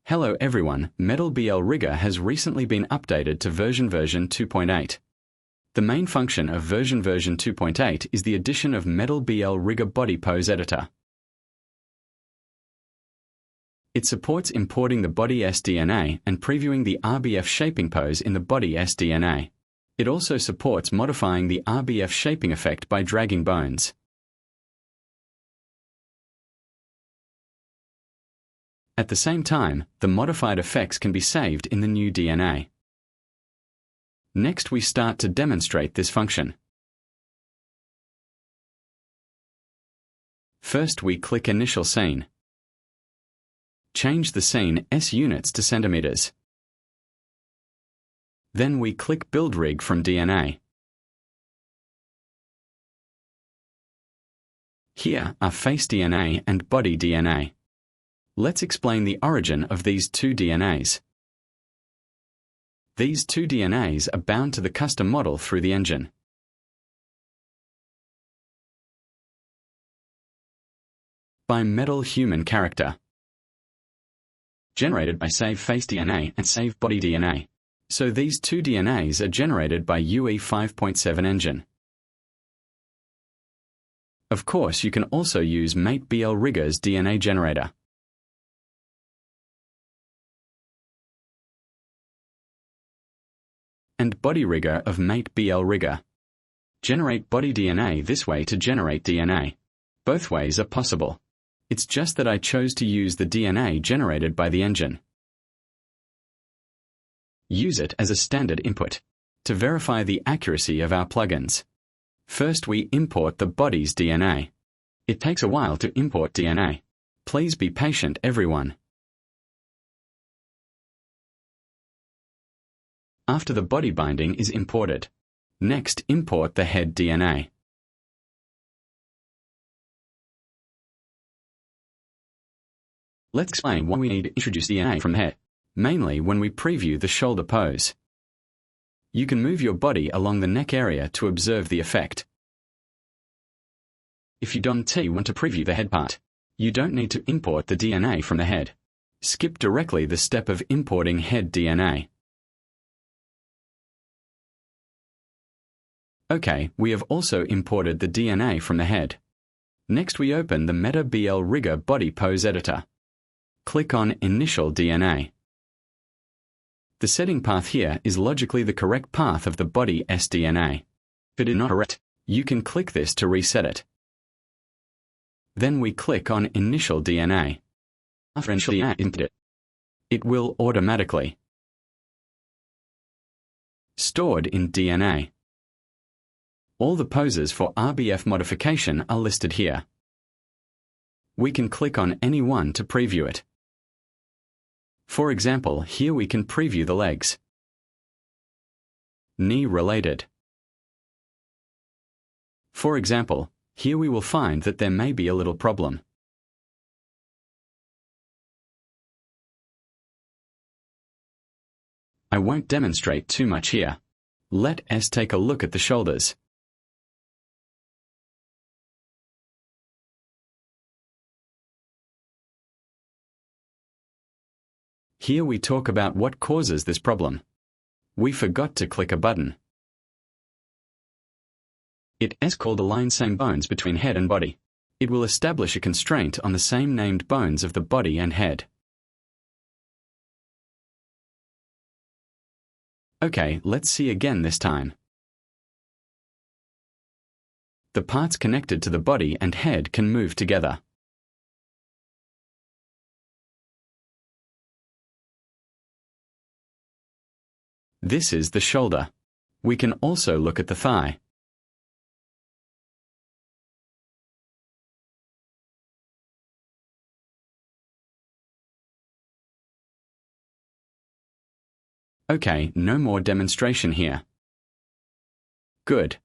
Hello everyone, Metablriger has recently been updated to version 2.8. The main function of version 2.8 is the addition of Metablriger Body Pose Editor. It supports importing the body SDNA and previewing the RBF shaping pose in the body SDNA. It also supports modifying the RBF shaping effect by dragging bones. At the same time, the modified effects can be saved in the new DNA. Next, we start to demonstrate this function. First, we click Initial Scene. Change the scene S units to centimeters. Then we click Build Rig from DNA. Here are face DNA and body DNA. Let's explain the origin of these two DNAs. These two DNAs are bound to the custom model through the engine. By Metal Human Character. Generated by Save Face DNA and Save Body DNA. So these two DNAs are generated by UE 5.7 engine. Of course, you can also use Metablriger's DNA generator. And Bodyrigger of Metablriger. Generate body DNA this way to generate DNA. Both ways are possible. It's just that I chose to use the DNA generated by the engine. Use it as a standard input to verify the accuracy of our plugins. First, we import the body's DNA. It takes a while to import DNA. Please be patient, everyone. After the body binding is imported. Next, import the head DNA. Let's explain why we need to introduce DNA from the head, mainly when we preview the shoulder pose. You can move your body along the neck area to observe the effect. If you don't want to preview the head part, you don't need to import the DNA from the head. Skip directly the step of importing head DNA. Okay, we have also imported the DNA from the head. Next, we open the Metablriger Body Pose Editor. Click on Initial DNA. The setting path here is logically the correct path of the body SDNA. If it is not correct, you can click this to reset it. Then we click on Initial DNA. After Initial DNA is inputted, it will automatically stored in DNA. All the poses for RBF modification are listed here. We can click on any one to preview it. For example, here we can preview the legs. Knee related. For example, here we will find that there may be a little problem. I won't demonstrate too much here. Let us take a look at the shoulders. Here we talk about what causes this problem. We forgot to click a button. It is called Align Same Bones between head and body. It will establish a constraint on the same named bones of the body and head. Okay, let's see again this time. The parts connected to the body and head can move together. This is the shoulder. We can also look at the thigh. Okay, no more demonstration here. Good.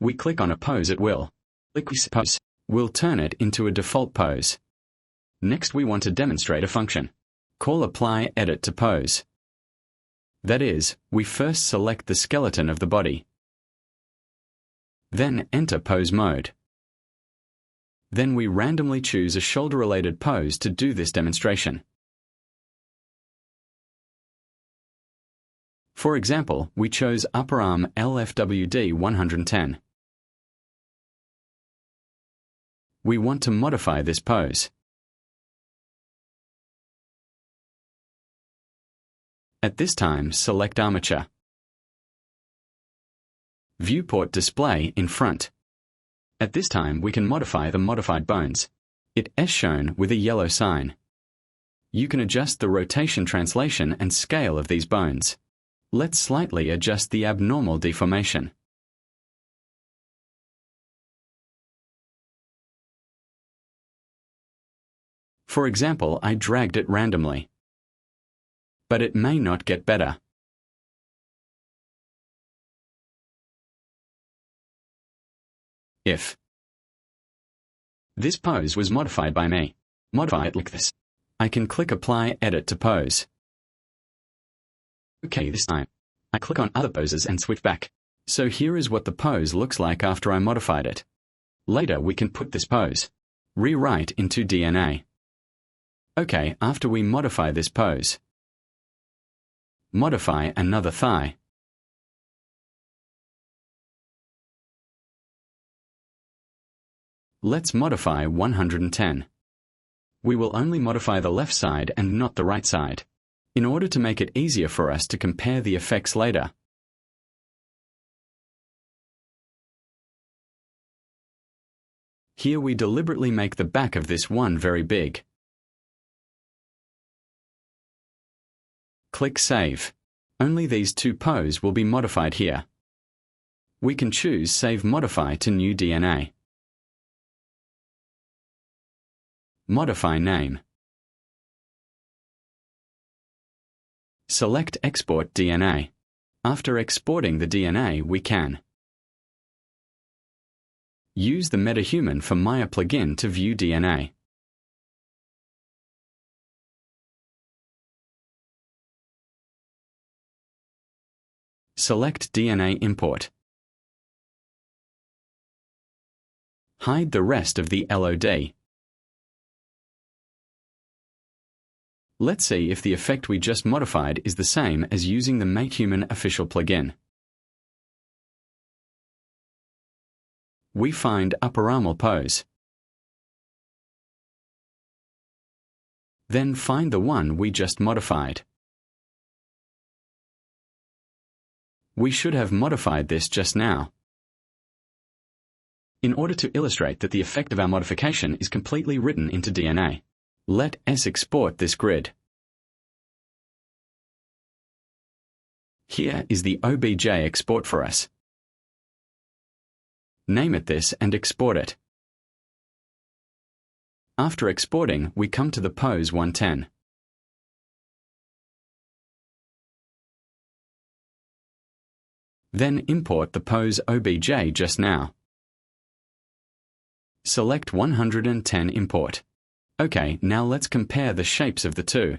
We click on a pose at will. Click Reset Pose. We'll turn it into a default pose. Next, we want to demonstrate a function. Call Apply Edit to Pose. That is, we first select the skeleton of the body. Then enter Pose Mode. Then we randomly choose a shoulder-related pose to do this demonstration. For example, we chose upper arm LFWD 110. We want to modify this pose. At this time, select Armature. Viewport Display in front. At this time, we can modify the modified bones. It is shown with a yellow sign. You can adjust the rotation, translation, and scale of these bones. Let's slightly adjust the abnormal deformation. For example, I dragged it randomly. But it may not get better. If this pose was modified by me, modify it like this. I can click Apply Edit to Pose. Okay, this time, I click on Other Poses and switch back. So here is what the pose looks like after I modified it. Later we can put this pose, rewrite into DNA. Okay, after we modify this pose, modify another thigh. Let's modify 110. We will only modify the left side and not the right side, in order to make it easier for us to compare the effects later. Here we deliberately make the back of this one very big. Click Save. Only these two poses will be modified here. We can choose Save Modify to New DNA. Modify Name. Select Export DNA. After exporting the DNA, we can use the MetaHuman for Maya plugin to view DNA. Select DNA Import. Hide the rest of the LOD. Let's see if the effect we just modified is the same as using the MetaHuman official plugin. We find upper armal pose. Then find the one we just modified. We should have modified this just now. In order to illustrate that the effect of our modification is completely written into DNA, let us export this grid. Here is the OBJ export for us. Name it this and export it. After exporting, we come to the pose 110. Then import the pose OBJ just now. Select 110 Import. Okay, now let's compare the shapes of the two.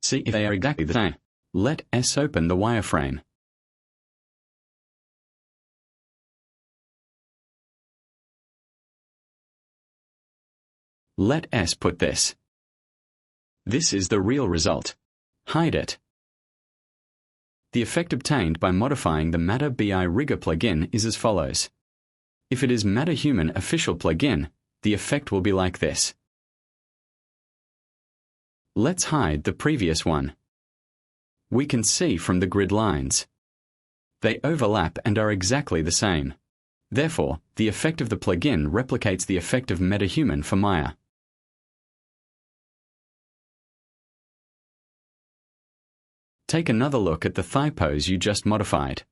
See if they are exactly the same. Let us open the wireframe. Let us put this. This is the real result. Hide it. The effect obtained by modifying the Metablriger plugin is as follows. If it is MetaHuman official plugin, the effect will be like this. Let's hide the previous one. We can see from the grid lines. They overlap and are exactly the same. Therefore, the effect of the plugin replicates the effect of MetaHuman for Maya. Take another look at the thigh pose you just modified.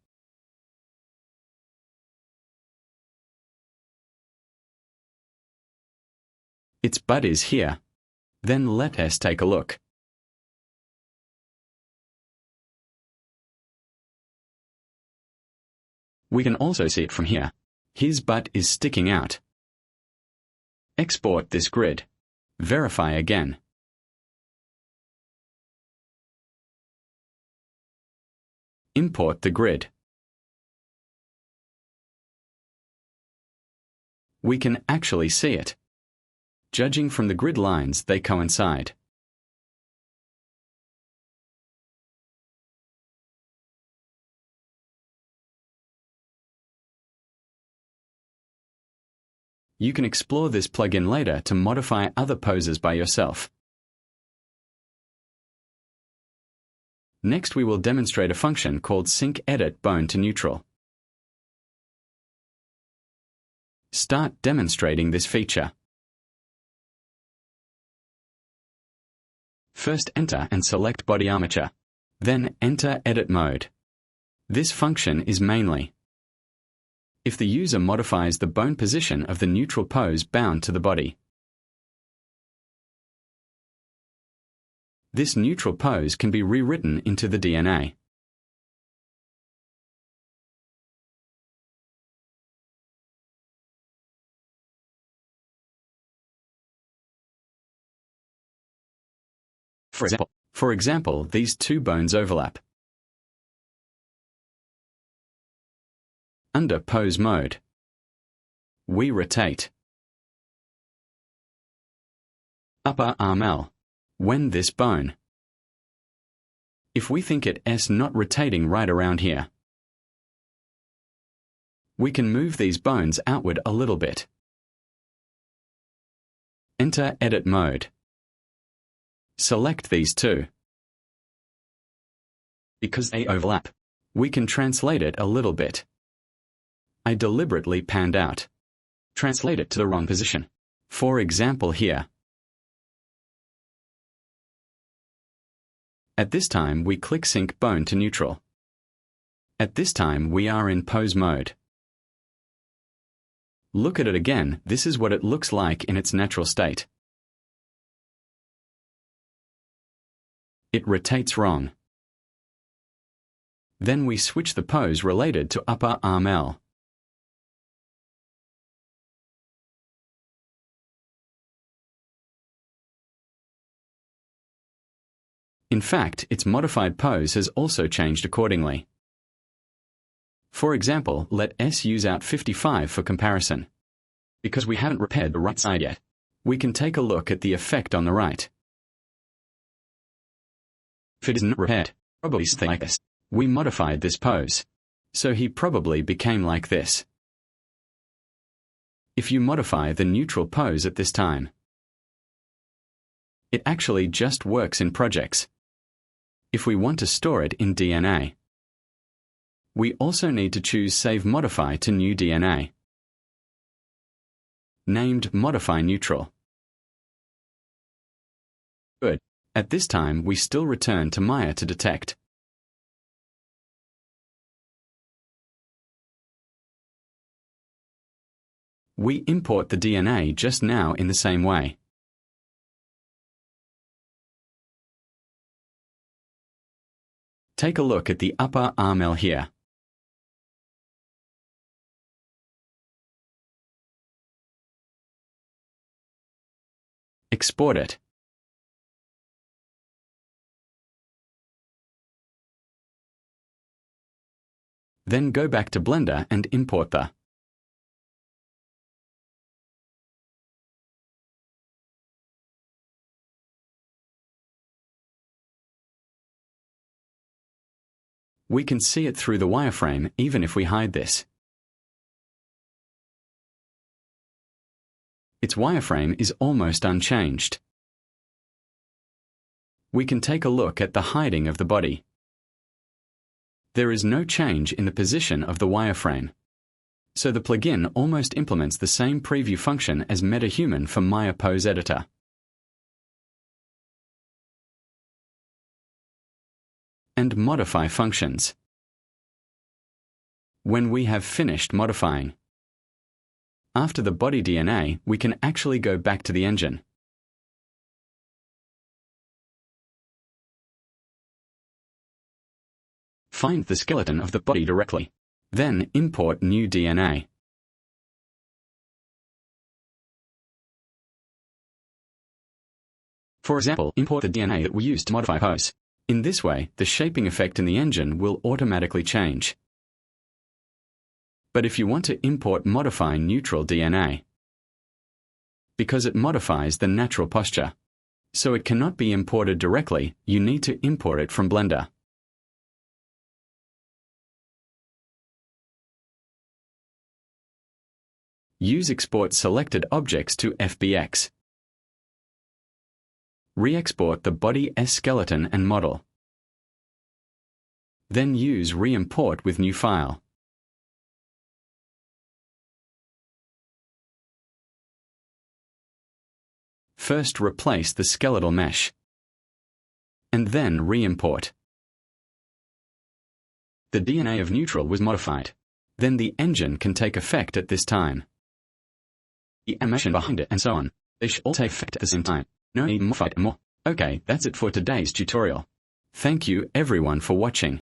Its butt is here. Then let us take a look. We can also see it from here. His butt is sticking out. Export this grid. Verify again. Import the grid. We can actually see it. Judging from the grid lines, they coincide. You can explore this plugin later to modify other poses by yourself. Next, we will demonstrate a function called Sync Edit Bone to Neutral. Start demonstrating this feature. First, enter and select Body Armature. Then, enter Edit Mode. This function is mainly if the user modifies the bone position of the neutral pose bound to the body. This neutral pose can be rewritten into the DNA. For example, these two bones overlap. Under Pose Mode, we rotate upper arm L when this bone. If we think it S not rotating right around here, we can move these bones outward a little bit. Enter Edit Mode. Select these two. Because they overlap, we can translate it a little bit. I deliberately panned out. Translate it to the wrong position. For example here. At this time we click Sync Bone to Neutral. At this time we are in Pose Mode. Look at it again. This is what it looks like in its natural state. It rotates wrong. Then we switch the pose related to upper arm L. In fact, its modified pose has also changed accordingly. For example, let S use out 55 for comparison. Because we haven't repaired the right side yet, we can take a look at the effect on the right. If it isn't repaired, probably something like this. We modified this pose, so he probably became like this. If you modify the neutral pose at this time, it actually just works in projects. If we want to store it in DNA, we also need to choose Save Modify to New DNA, named Modify Neutral. Good. At this time, we still return to Maya to detect. We import the DNA just now in the same way. Take a look at the upper arm L here. Export it. Then go back to Blender and import the We can see it through the wireframe even if we hide this. Its wireframe is almost unchanged. We can take a look at the hiding of the body. There is no change in the position of the wireframe. So the plugin almost implements the same preview function as MetaHuman for Maya Pose Editor. And modify functions. When we have finished modifying, after the body DNA, we can actually go back to the engine. Find the skeleton of the body directly. Then import new DNA. For example, import the DNA that we used to modify pose. In this way, the shaping effect in the engine will automatically change. But if you want to import modify neutral DNA, because it modifies the natural posture, so it cannot be imported directly, you need to import it from Blender. Use Export Selected Objects to FBX. Re-export the body S skeleton and model. Then use Re-import with new file. First replace the skeletal mesh, and then re-import. The DNA of neutral was modified. Then the engine can take effect at this time. The animation behind it and so on. They should all take effect at the same time. No need to modify it more. Okay, that's it for today's tutorial. Thank you everyone for watching.